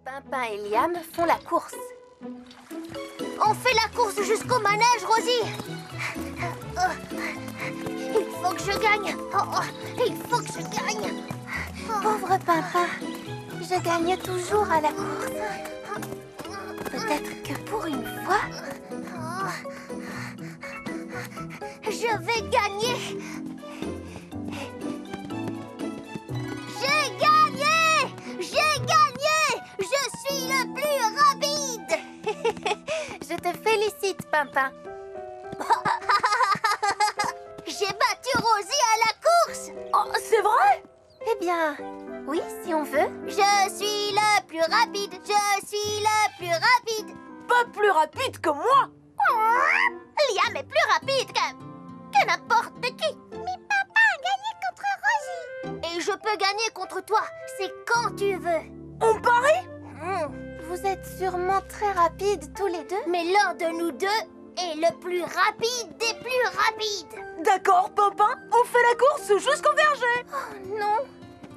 Pimpin et Liam font la course. On fait la course jusqu'au manège, Rosie. Il faut que je gagne. Il faut que je gagne. Pauvre Pimpin, je gagne toujours à la course. Peut-être que pour une fois... Je vais gagner. J'ai gagné! J'ai gagné! Je suis le plus rapide! Je te félicite, Pimpin. J'ai battu Rosie à la course! Oh, c'est vrai? Eh bien, oui, si on veut. Je suis le plus rapide! Je suis le plus rapide! Pas plus rapide que moi! Liam est plus rapide que n'importe qui! Mais papa a gagné contre Rosie! Et je peux gagner contre toi, c'est quand tu veux! On parie? Vous êtes sûrement très rapides tous les deux. Mais l'un de nous deux est le plus rapide des plus rapides! D'accord, Pimpin, on fait la course jusqu'au verger! Oh non,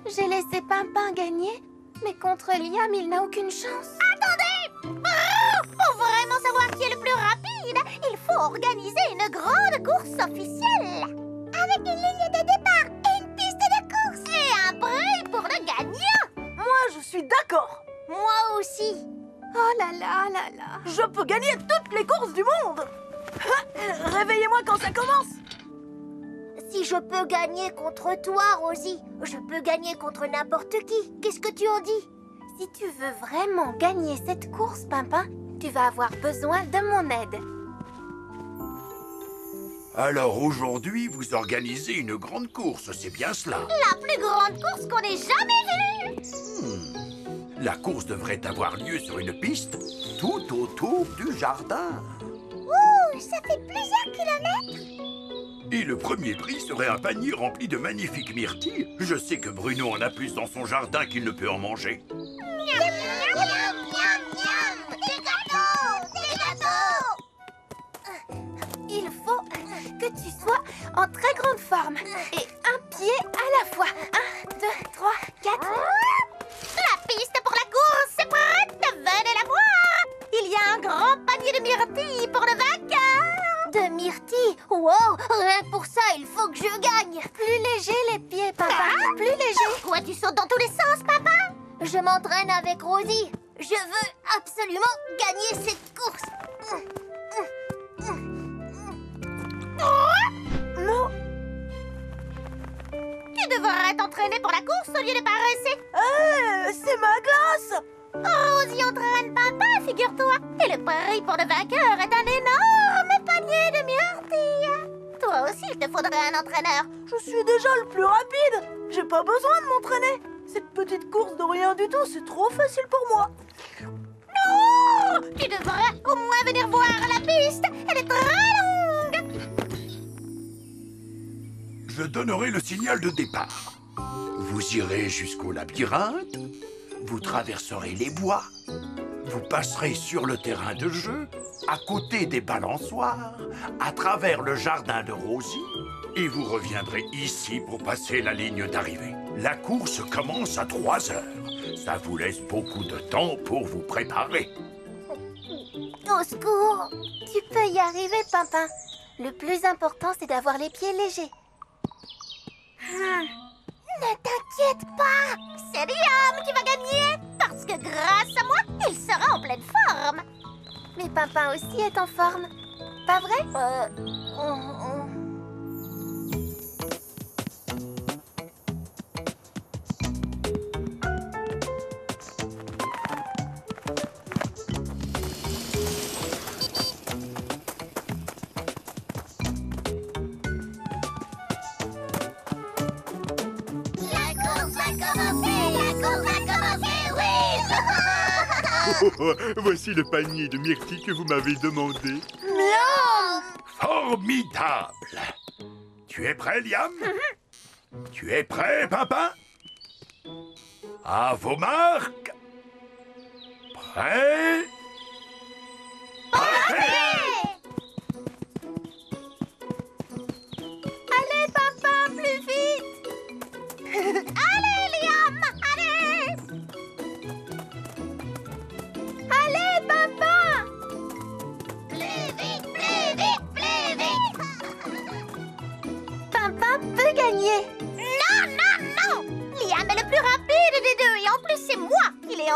j'ai laissé Pimpin gagner, mais contre Liam, il n'a aucune chance. Attendez! Pour vraiment savoir qui est le plus rapide, il faut organiser une grande course officielle! Avec une ligne de départ et une piste de course! Et un prix pour le gagnant! Moi, je suis d'accord! Moi aussi! Oh là là là là. Je peux gagner toutes les courses du monde! Réveillez-moi quand ça commence! Si je peux gagner contre toi, Rosie, je peux gagner contre n'importe qui. Qu'est-ce que tu en dis? Si tu veux vraiment gagner cette course, Pimpin, tu vas avoir besoin de mon aide. Alors aujourd'hui, vous organisez une grande course, c'est bien cela? La plus grande course qu'on ait jamais vue! La course devrait avoir lieu sur une piste tout autour du jardin. Ouh, ça fait plusieurs kilomètres! Et le premier prix serait un panier rempli de magnifiques myrtilles. Je sais que Bruno en a plus dans son jardin qu'il ne peut en manger. Miam, miam, miam, miam, miam! Des gâteaux! Des gâteaux! Il faut que tu sois en très grande forme et un pied à la fois. 1, 2, 3, 4. La piste pour la course est prête! Venez la voir! Il y a un grand panier de myrtilles pour le vainqueur! De myrtilles? Wow! Rien que pour ça, il faut que je gagne! Plus léger les pieds, Papa. Plus léger. Pourquoi tu sautes dans tous les sens, papa? Je m'entraîne avec Rosie. Je veux absolument gagner cette course. Non! Tu devrais t'entraîner pour la course au lieu de paresser. C'est ma glace! Rosie entraîne papa, figure-toi. Et le prix pour le vainqueur est un énorme panier de myrtilles. Toi aussi, il te faudrait un entraîneur. Je suis déjà le plus rapide! J'ai pas besoin de m'entraîner! Cette petite course de rien du tout, c'est trop facile pour moi! Non! Tu devrais au moins venir voir la piste. Elle est très longue. Je donnerai le signal de départ. Vous irez jusqu'au labyrinthe, vous traverserez les bois, vous passerez sur le terrain de jeu, à côté des balançoires, à travers le jardin de Rosie, et vous reviendrez ici pour passer la ligne d'arrivée. La course commence à 3 heures. Ça vous laisse beaucoup de temps pour vous préparer. Au secours. Tu peux y arriver, Pimpin. Le plus important, c'est d'avoir les pieds légers. Ne t'inquiète pas. C'est Liam qui va gagner. Parce que grâce à moi, il sera en pleine forme. Mais Pimpin aussi est en forme. Pas vrai? La course va commencer. La course va commencer, oui. Voici le panier de myrtilles que vous m'avez demandé. Formidable! Tu es prêt, Liam? Tu es prêt, Pimpin? À vos marques! Prêt? Allez, Pimpin, plus vite! Allez, Liam, allez.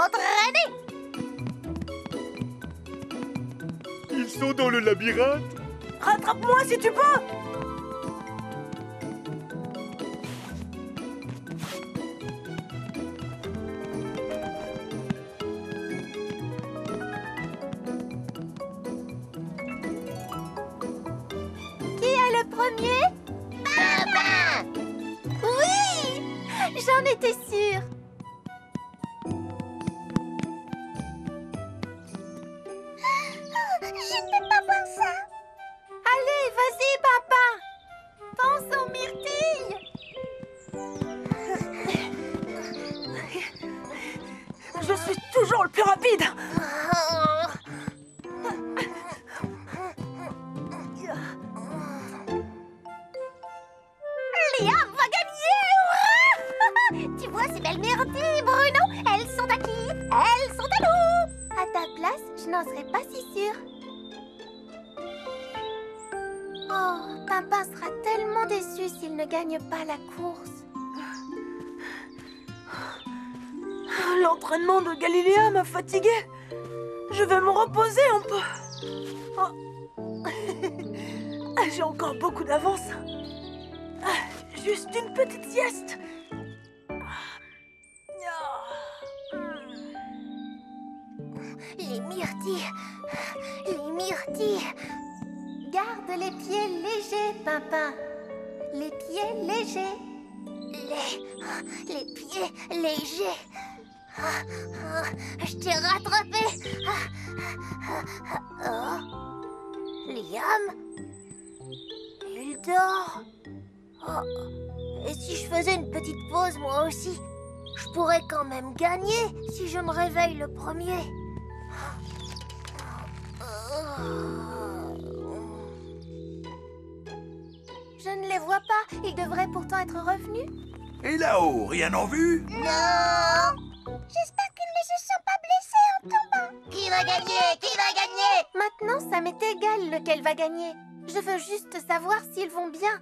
m'entraîner. Ils sont dans le labyrinthe. Rattrape-moi si tu peux. Qui est le premier? Papa! Oui! J'en étais sûre. Je ne peux pas voir ça. Allez, vas-y, papa. Pense aux myrtilles. Je suis toujours le plus rapide. Liam va gagner! Tu vois ces belles myrtilles, Bruno? Elles sont à qui? Elles sont à nous! À ta place, je n'en serais pas si sûre. Oh, Pimpin sera tellement déçu s'il ne gagne pas la course. L'entraînement de Galiléa m'a fatiguée. Je vais me reposer un peu. Oh. J'ai encore beaucoup d'avance. Juste une petite sieste. Les myrtilles! Les myrtilles! Garde les pieds légers, Pimpin. Les pieds légers. Les pieds légers! Je t'ai rattrapé! Oh. Liam? Il dort? Oh. Et si je faisais une petite pause, moi aussi? Je pourrais quand même gagner si je me réveille le premier. Je ne les vois pas. Ils devraient pourtant être revenus. Et là-haut, rien en vue? Non! J'espère qu'ils ne se sont pas blessés en tombant. Qui va gagner? Qui va gagner? Maintenant, ça m'est égal lequel va gagner. Je veux juste savoir s'ils vont bien.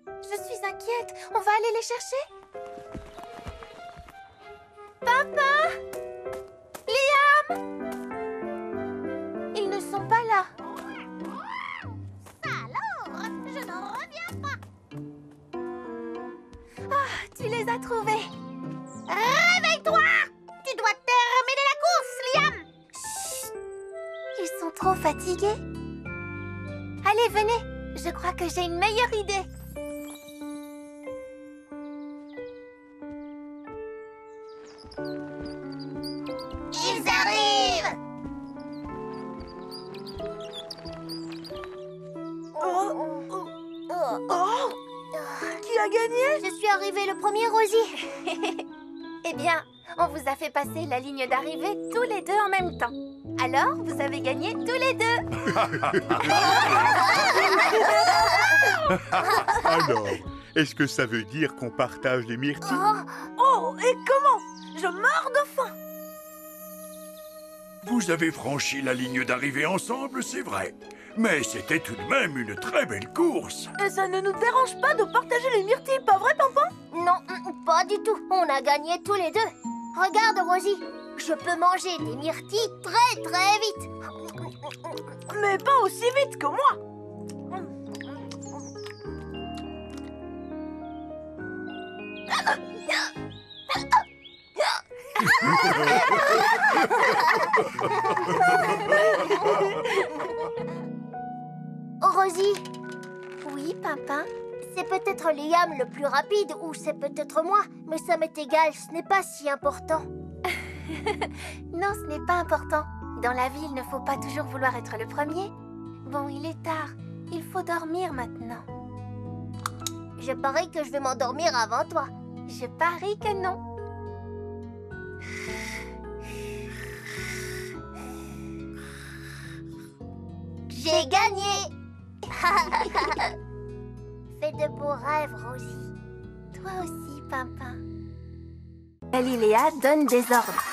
Je suis inquiète. On va aller les chercher? Papa! Liam! Ils ne sont pas là. Alors, je n'en reviens pas. Ah, tu les as trouvés. Réveille-toi! Tu dois terminer la course, Liam! Chut! Ils sont trop fatigués. Allez, venez. Je crois que j'ai une meilleure idée. Ils arrivent! Oh, qui a gagné? Je suis arrivée le premier, Rosie. Eh bien, on vous a fait passer la ligne d'arrivée tous les deux en même temps. Alors, vous avez gagné tous les deux. Alors, est-ce que ça veut dire qu'on partage les myrtilles? Oh, et comment? Je meurs de faim. Vous avez franchi la ligne d'arrivée ensemble, c'est vrai. Mais c'était tout de même une très belle course. Et ça ne nous dérange pas de partager les myrtilles, pas vrai, Pimpin? Non, pas du tout. On a gagné tous les deux. Regarde, Rosie. Je peux manger des myrtilles très, très vite. Mais pas aussi vite que moi. Rosie, Oui, Pimpin. c'est peut-être Liam le plus rapide ou c'est peut-être moi, mais ça m'est égal, ce n'est pas si important. Non, ce n'est pas important. Dans la vie, il ne faut pas toujours vouloir être le premier. Bon, il est tard. Il faut dormir maintenant. Je parie que je vais m'endormir avant toi. Je parie que non. J'ai gagné. Fais de beaux rêves, Rosie. Toi aussi, Pimpin. Galiléa donne des ordres.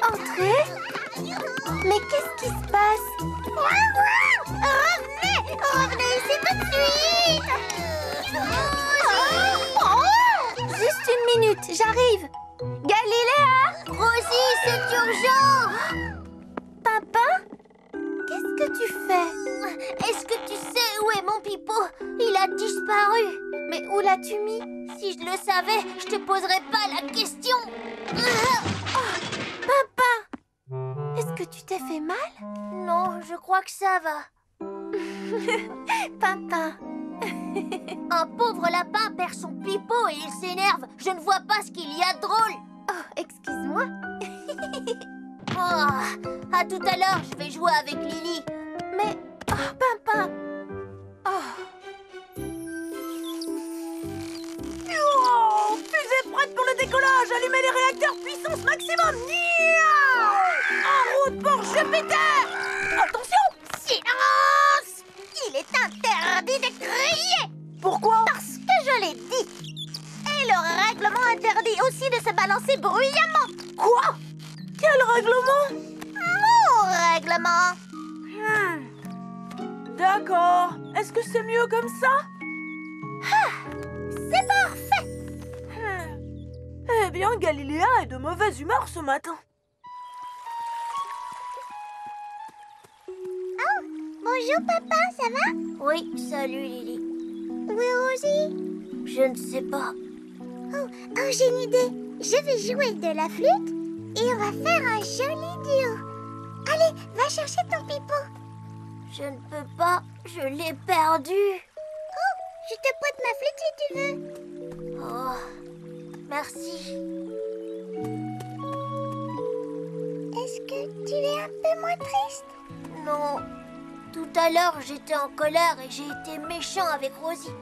Entrez. Mais qu'est-ce qui se passe? Revenez! Revenez ici tout de suite! J'arrive. Galiléa! Rosie, c'est urgent! Pimpin? Qu'est-ce que tu fais? Est-ce que tu sais où est mon pipeau? Il a disparu. Mais où l'as-tu mis? Si je le savais, je te poserais pas la question. Pimpin! Est-ce que tu t'es fait mal? Non, je crois que ça va. Pimpin! Un pauvre lapin perd son pipeau et il s'énerve. Je ne vois pas ce qu'il y a de drôle. Oh, excuse-moi. Oh, à tout à l'heure, je vais jouer avec Lily. Mais... Oh, Pimpin! Oh, Oh, fusée prête pour le décollage. Allumez les réacteurs puissance maximum. Nia! En route pour Jupiter. Attention! Silence! Il est interdit de crier. Pourquoi? Parce que je l'ai dit. Et le règlement interdit aussi de se balancer bruyamment. Quoi? Quel règlement? Mon règlement. D'accord. Est-ce que c'est mieux comme ça? C'est parfait. Eh bien, Galiléa est de mauvaise humeur ce matin. Bonjour papa, ça va? Oui, salut Lily. Où est Rosie? Je ne sais pas. Oh, j'ai une idée. Je vais jouer de la flûte et on va faire un joli duo. Allez, va chercher ton pipeau. Je ne peux pas, je l'ai perdu. Oh, je te prête ma flûte si tu veux. Oh, merci. Est-ce que tu es un peu moins triste? Non. Tout à l'heure, j'étais en colère et j'ai été méchant avec Rosie.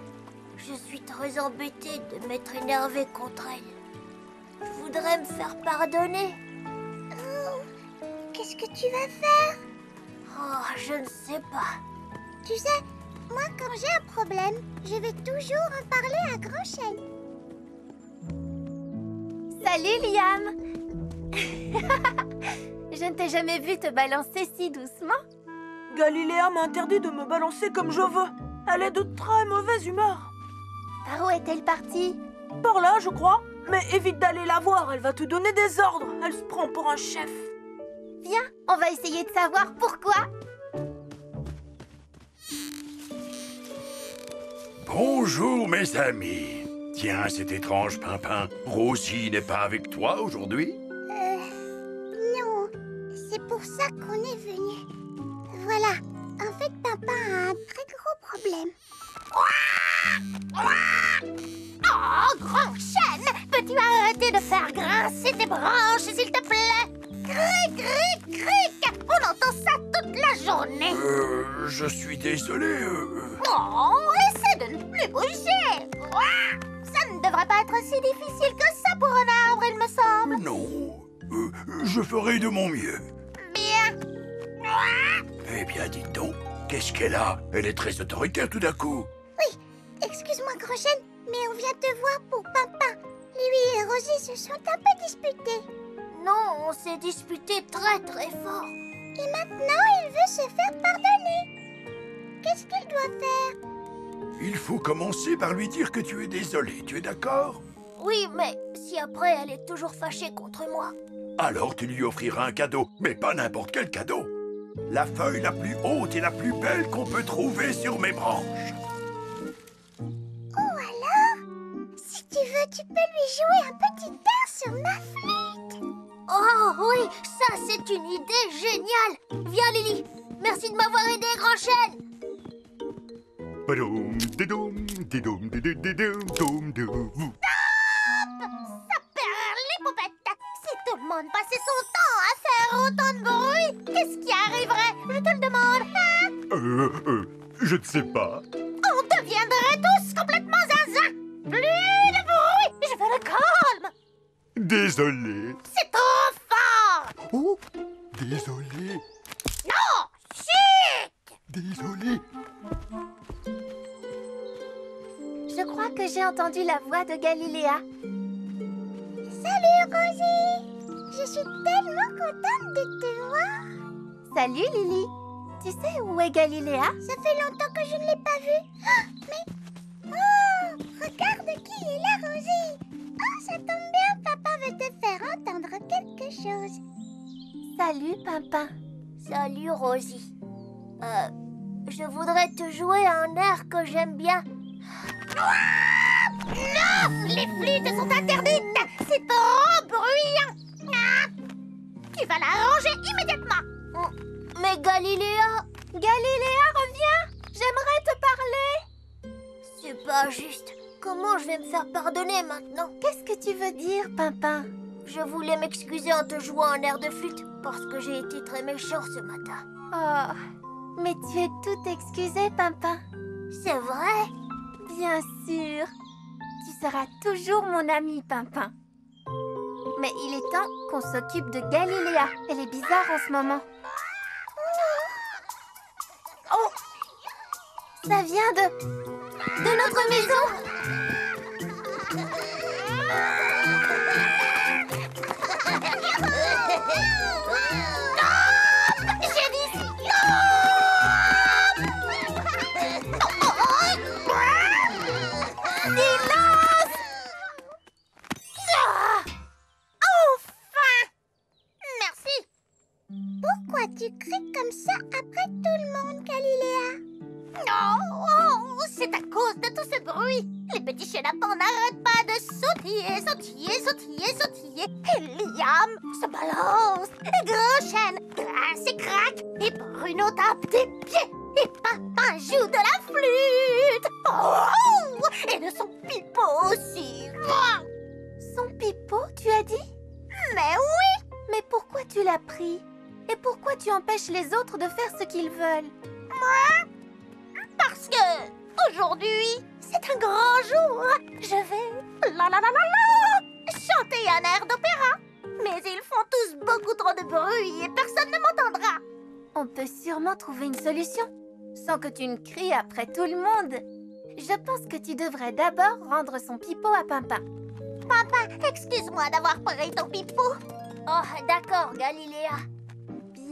Je suis très embêtée de m'être énervée contre elle. Je voudrais me faire pardonner. Oh, qu'est-ce que tu vas faire? Oh, je ne sais pas. Tu sais, moi, quand j'ai un problème, je vais toujours en parler à Grand Chêne. salut Liam! Je ne t'ai jamais vu te balancer si doucement. Galiléa m'a interdit de me balancer comme je veux. Elle est de très mauvaise humeur. Par où est-elle partie? Par là, je crois. Mais évite d'aller la voir, elle va te donner des ordres. Elle se prend pour un chef. Viens, on va essayer de savoir pourquoi. Bonjour mes amis. Tiens, c'est étrange, Pimpin. Rosie n'est pas avec toi aujourd'hui? Non, c'est pour ça qu'on est venu. Voilà, en fait, Pimpin a un très gros problème. Oh, Grand Chêne, peux-tu arrêter de faire grincer tes branches, s'il te plaît? Cric, cric, cric! On entend ça toute la journée. Je suis désolé. Oh, essaie de ne plus bouger. Ça ne devrait pas être si difficile que ça pour un arbre, il me semble. Non, je ferai de mon mieux. Bien. Eh bien, dites donc, qu'est-ce qu'elle a? Elle est très autoritaire tout d'un coup. Oui, excuse-moi, Grand Chêne, mais on vient te voir pour Pimpin. Lui et Rosie se sont un peu disputés. Non, on s'est disputés très très fort. Et maintenant, il veut se faire pardonner. Qu'est-ce qu'il doit faire? Il faut commencer par lui dire que tu es désolé, tu es d'accord? Oui, mais si après elle est toujours fâchée contre moi. Alors tu lui offriras un cadeau, mais pas n'importe quel cadeau. La feuille la plus haute et la plus belle qu'on peut trouver sur mes branches. Oh alors? Si tu veux, tu peux lui jouer un petit air sur ma flûte. Oh oui, ça c'est une idée géniale. Viens Lily, merci de m'avoir aidé, Grand Chêne. Badoum, didoum, didoum, didoum, didoum, doum, doum. Ça perd les poupettes. Si tout le monde passait son temps à faire autant de bruit, qu'est-ce qui arriverait? Je te le demande, hein? Je ne sais pas. On deviendrait tous complètement zinzin. Plus de bruit, je veux le calme. Désolé. C'est trop fort. Oh, désolé. Non, chut. Désolé. Je crois que j'ai entendu la voix de Galiléa. Salut Rosie. Je suis tellement contente de te voir. Salut Lily. Tu sais où est Galiléa? Ça fait longtemps que je ne l'ai pas vue. Ah, mais... Oh, regarde qui est là, Rosie. Ah, ça tombe bien. Salut, Pimpin. Salut, Rosie. Je voudrais te jouer un air que j'aime bien. Non! Les flûtes sont interdites! C'est trop bruyant! Tu vas la ranger immédiatement! Mais Galiléa... Galiléa, reviens! J'aimerais te parler. C'est pas juste. Comment je vais me faire pardonner maintenant? Qu'est-ce que tu veux dire, Pimpin? Je voulais m'excuser en te jouant un air de flûte parce que j'ai été très méchant ce matin. Oh, mais tu es tout excusé, Pimpin. C'est vrai? Bien sûr. Tu seras toujours mon ami, Pimpin. Mais il est temps qu'on s'occupe de Galiléa. Elle est bizarre en ce moment. Oh! Ça vient de notre maison! Pourquoi tu cries comme ça après tout le monde, Galiléa? Non, oh, c'est à cause de tout ce bruit. Les petits chenapans n'arrêtent pas de sautiller, sautiller, sautiller, sautiller. Et Liam se balance. Et Granchêne grince et craque. Et Bruno tape des pieds. Et Papa joue de la flûte. Oh, et de son pipeau aussi. Son pipeau, tu as dit? Mais oui! Mais pourquoi tu l'as pris? Et pourquoi tu empêches les autres de faire ce qu'ils veulent? Parce que aujourd'hui, c'est un grand jour. Je vais chanter un air d'opéra. Mais ils font tous beaucoup trop de bruit et personne ne m'entendra. On peut sûrement trouver une solution, sans que tu ne cries après tout le monde. Je pense que tu devrais d'abord rendre son pipeau à Pimpin. Papa, excuse-moi d'avoir pris ton pipeau. Oh, d'accord, Galiléa.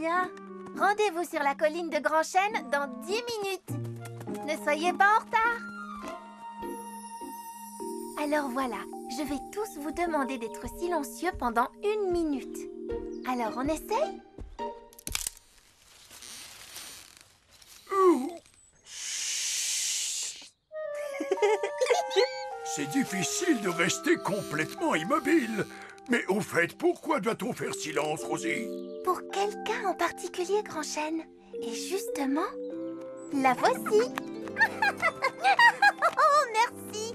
Bien. Rendez-vous sur la colline de Granchêne dans 10 minutes. Ne soyez pas en retard. Alors voilà, je vais tous vous demander d'être silencieux pendant 1 minute. Alors, on essaye? C'est difficile de rester complètement immobile. Mais au fait, pourquoi doit-on faire silence, Rosie? Pour quelqu'un en particulier, Granchêne. Et justement, la voici. Oh, merci.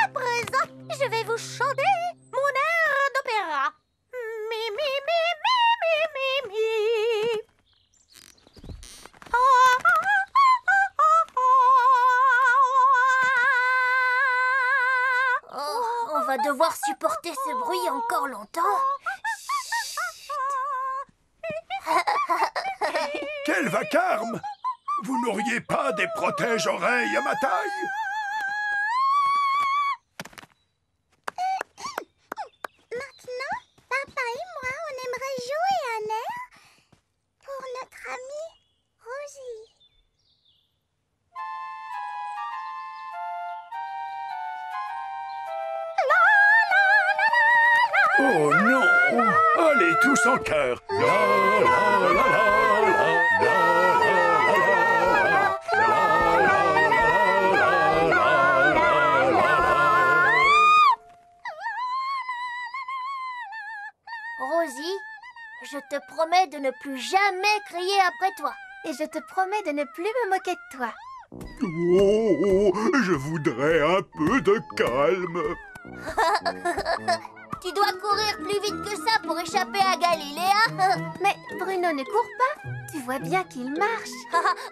À présent, je vais vous chanter mon air d'opéra. Mi, mi, mi, mi, mi, mi, mi. Oh, on va devoir supporter ce bruit encore longtemps. Quel vacarme! Vous n'auriez pas des protège-oreilles à ma taille? Maintenant, papa et moi, on aimerait jouer un air pour notre amie Rosie. Oh non! Allez, tous en chœur! La, la, la, la, la, la, la, Rosie, je te promets de ne plus jamais crier après toi. Et je te promets de ne plus me moquer de toi. Oh, je voudrais un peu de calme. Tu dois courir plus vite que ça pour échapper à Galiléa. Mais Bruno ne court pas. Tu vois bien qu'il marche.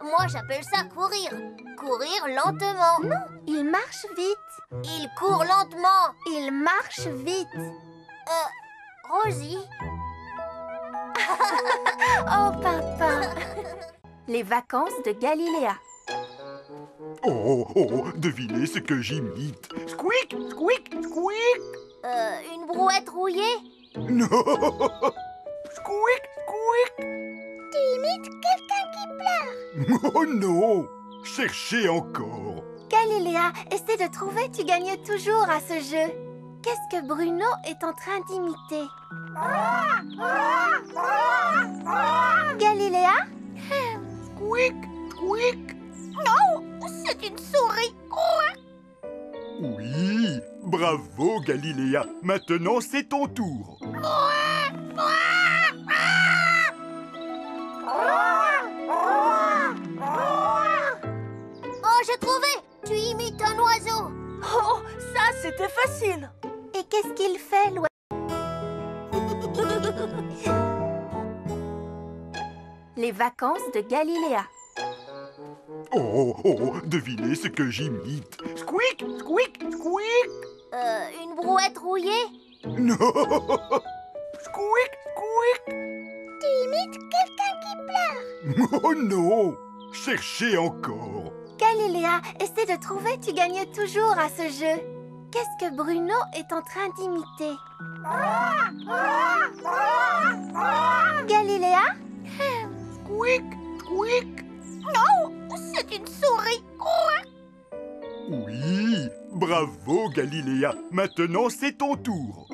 Moi, j'appelle ça courir. Courir lentement. Non, il marche vite. Il court lentement. Il marche vite. Rosie. Oh, Pimpin. Les vacances de Galiléa. Oh, oh, devinez ce que j'imite. Squeak, squeak, squeak. Une brouette rouillée. Non. Squeak, squeak. Tu imites quelqu'un qui pleure. Oh non. Cherchez encore. Galiléa, essaie de trouver, tu gagnes toujours à ce jeu. Qu'est-ce que Bruno est en train d'imiter? Galiléa? Squeak, squeak. Non, c'est une souris. Oui, bravo Galiléa. Maintenant, c'est ton tour. Oh, j'ai trouvé! Tu imites un oiseau. Oh, ça, c'était facile. Et qu'est-ce qu'il fait, l'oiseau? Les vacances de Galiléa. Oh, oh, devinez ce que j'imite. Squeak, squeak, squeak. Une brouette rouillée? Non. Squeak, squeak. Tu imites quelqu'un qui pleure. Oh non. Cherchez encore. Galiléa, essaie de trouver, tu gagnes toujours à ce jeu. Qu'est-ce que Bruno est en train d'imiter? Galiléa? Squeak, squeak. Non, c'est une souris. Oui, bravo Galiléa. Maintenant, c'est ton tour.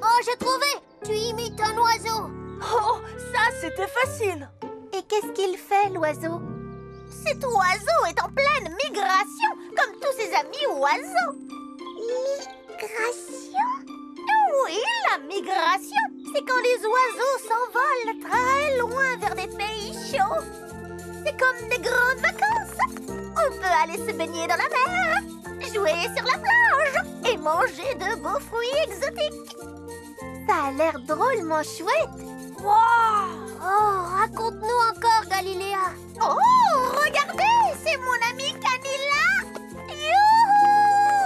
Oh, j'ai trouvé! Tu imites un oiseau. Oh, ça, c'était facile. Et qu'est-ce qu'il fait, l'oiseau? Cet oiseau est en pleine migration, comme tous ses amis oiseaux. Migration? Oui, la migration, c'est quand les oiseaux s'envolent très loin vers des pays chauds. C'est comme des grandes vacances. On peut aller se baigner dans la mer, jouer sur la plage et manger de beaux fruits exotiques. Ça a l'air drôlement chouette. Wow. Oh, raconte-nous encore, Galiléa. Oh, regardez, c'est mon amie Camilla. Youhou!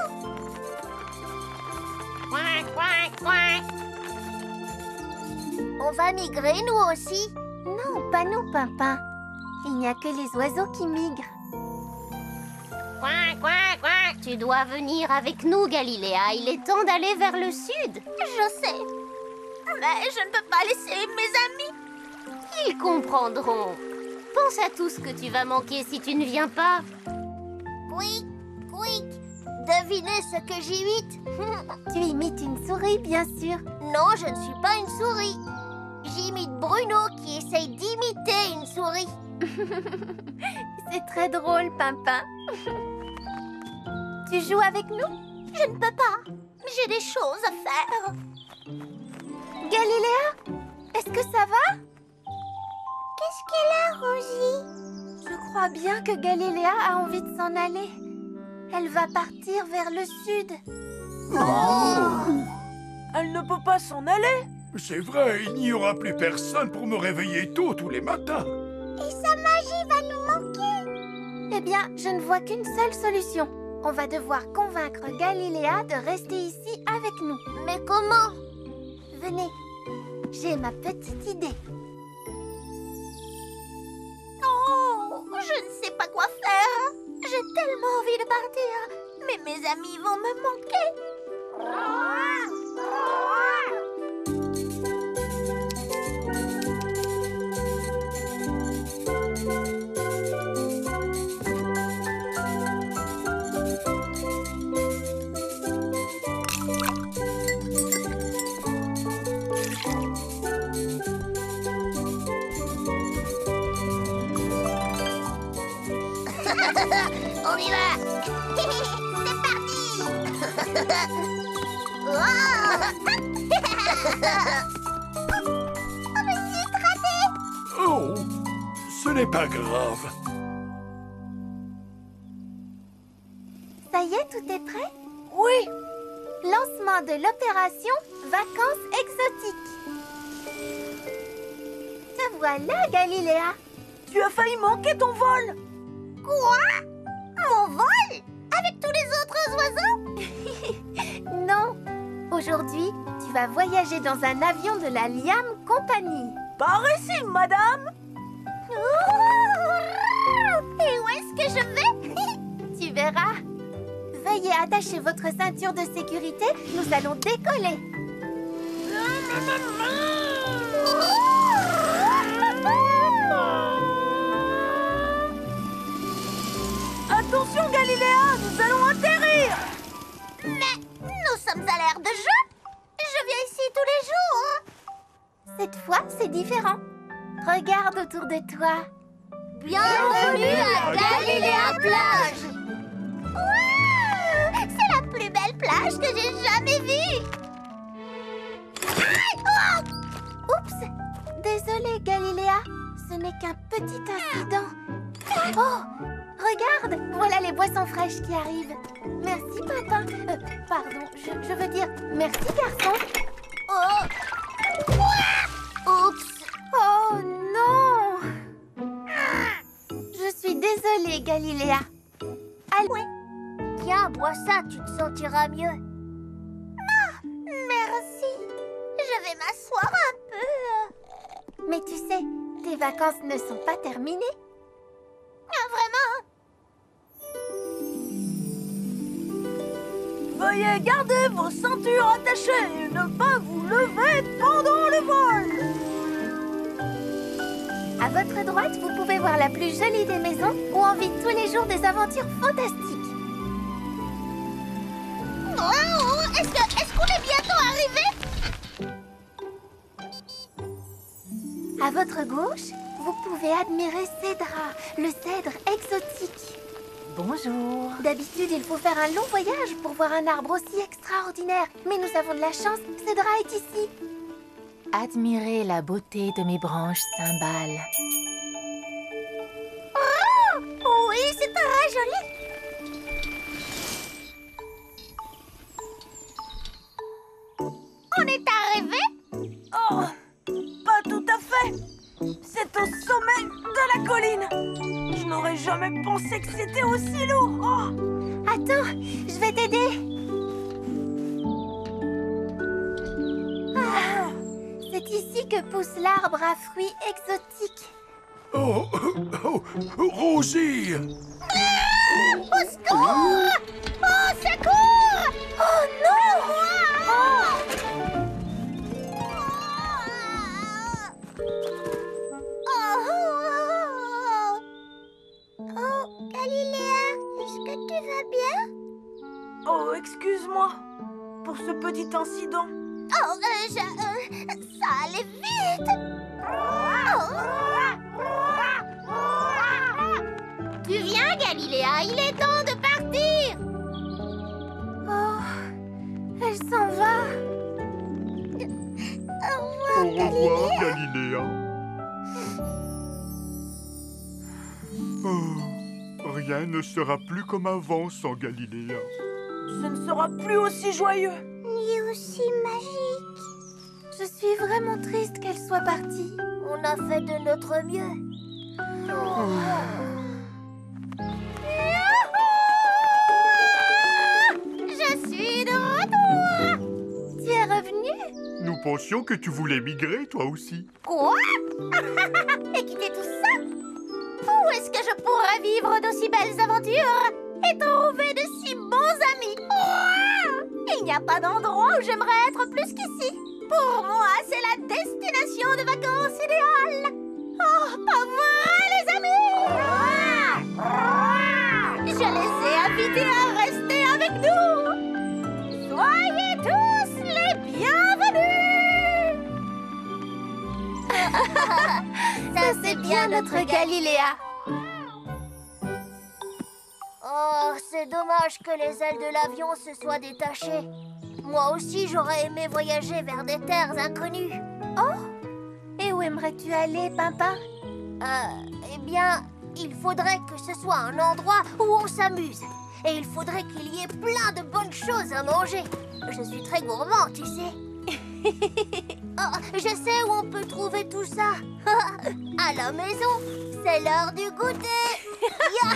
Quack, quack, quack. On va migrer, nous aussi. Non, pas nous, Pimpin. Il n'y a que les oiseaux qui migrent. Quack, quack, quack. Tu dois venir avec nous, Galiléa. Il est temps d'aller vers le sud. Je sais. Mais je ne peux pas laisser mes amis. Ils comprendront. Pense à tout ce que tu vas manquer si tu ne viens pas. Quick, quick. Devinez ce que j'imite. Tu imites une souris, bien sûr. Non, je ne suis pas une souris. J'imite Bruno qui essaye d'imiter une souris. C'est très drôle, Pimpin. Tu joues avec nous? Je ne peux pas. J'ai des choses à faire. Galiléa, est-ce que ça va? Qu'est-ce qu'elle a, Rosie? Je crois bien que Galiléa a envie de s'en aller. Elle va partir vers le sud. Elle ne peut pas s'en aller. C'est vrai, il n'y aura plus personne pour me réveiller tôt tous les matins. Et sa magie va nous manquer. Eh bien, je ne vois qu'une seule solution. On va devoir convaincre Galiléa de rester ici avec nous. Mais comment? Venez, j'ai ma petite idée. Oh, je ne sais pas quoi faire. J'ai tellement envie de partir, mais mes amis vont me manquer. On y va. C'est parti. On me s'y écraser. Oh, ce n'est pas grave. Ça y est, tout est prêt? Oui. Lancement de l'opération Vacances exotiques. Te voilà, Galiléa. Tu as failli manquer ton vol. Quoi? Mon vol? Avec tous les autres oiseaux? Non. Aujourd'hui, tu vas voyager dans un avion de la Liam Company. Par ici, madame. Et où est-ce que je vais? Tu verras. Veuillez attacher votre ceinture de sécurité. Nous allons décoller. Galiléa, nous allons atterrir! Mais nous sommes à l'ère de jeu. Je viens ici tous les jours. Cette fois, c'est différent. Regarde autour de toi. Bienvenue à Galiléa Plage. Wow, c'est la plus belle plage que j'ai jamais vue. Oups! Désolée, Galiléa. Ce n'est qu'un petit incident. Oh! Regarde! Voilà les boissons fraîches qui arrivent. Merci, Pimpin. Pardon, je veux dire merci, garçon. Oh. Oups. Oh non! Je suis désolée, Galiléa. Allez. Tiens, bois ça, tu te sentiras mieux. Ah, merci. Je vais m'asseoir un peu. Mais tu sais, tes vacances ne sont pas terminées. Ah, vraiment? Veuillez garder vos ceintures attachées et ne pas vous lever pendant le vol. À votre droite, vous pouvez voir la plus jolie des maisons où on vit tous les jours des aventures fantastiques. Wow, est-ce qu'on est bientôt arrivé? À votre gauche, vous pouvez admirer Cédra, le cèdre exotique. Bonjour. D'habitude, il faut faire un long voyage pour voir un arbre aussi extraordinaire. Mais nous avons de la chance, Cédra est ici. Admirez la beauté de mes branches cymbales. Oh, oui, c'est très joli. On est arrivé? Oh, pas tout à fait. C'est au sommet de la colline. Je n'aurais jamais pensé que c'était aussi lourd. Oh. Attends, je vais t'aider. Ah, c'est ici que pousse l'arbre à fruits exotiques. Oh, Rosie! Au secours! Au secours! Oh non! Oh, Galiléa, est-ce que tu vas bien? Oh, excuse-moi pour ce petit incident. Oh, ça allait vite. Tu viens, Galiléa, il est temps de partir. Oh, elle s'en va. Au Au revoir, revoir, Galiléa. Galiléa. Oh, rien ne sera plus comme avant sans Galiléa. Ce ne sera plus aussi joyeux. Ni aussi magique. Je suis vraiment triste qu'elle soit partie. On a fait de notre mieux. Je suis de retour. Tu es revenue? Nous pensions que tu voulais migrer, toi aussi. Quoi? Et quitter tout ça? Où est-ce que je pourrais vivre d'aussi belles aventures et trouver de si bons amis? Il n'y a pas d'endroit où j'aimerais être plus qu'ici. Pour moi, c'est la destination de vacances idéale. Oh, pas vrai, les amis? Je les ai invités à rester avec nous. Soyez tous les bienvenus. Ça, c'est bien notre Galiléa. Oh, c'est dommage que les ailes de l'avion se soient détachées. Moi aussi, j'aurais aimé voyager vers des terres inconnues. Et où aimerais-tu aller, Pimpin? Eh bien, il faudrait que ce soit un endroit où on s'amuse. Et il faudrait qu'il y ait plein de bonnes choses à manger. Je suis très gourmand, tu sais. Oh, je sais où on peut trouver tout ça. À la maison, c'est l'heure du goûter. Ya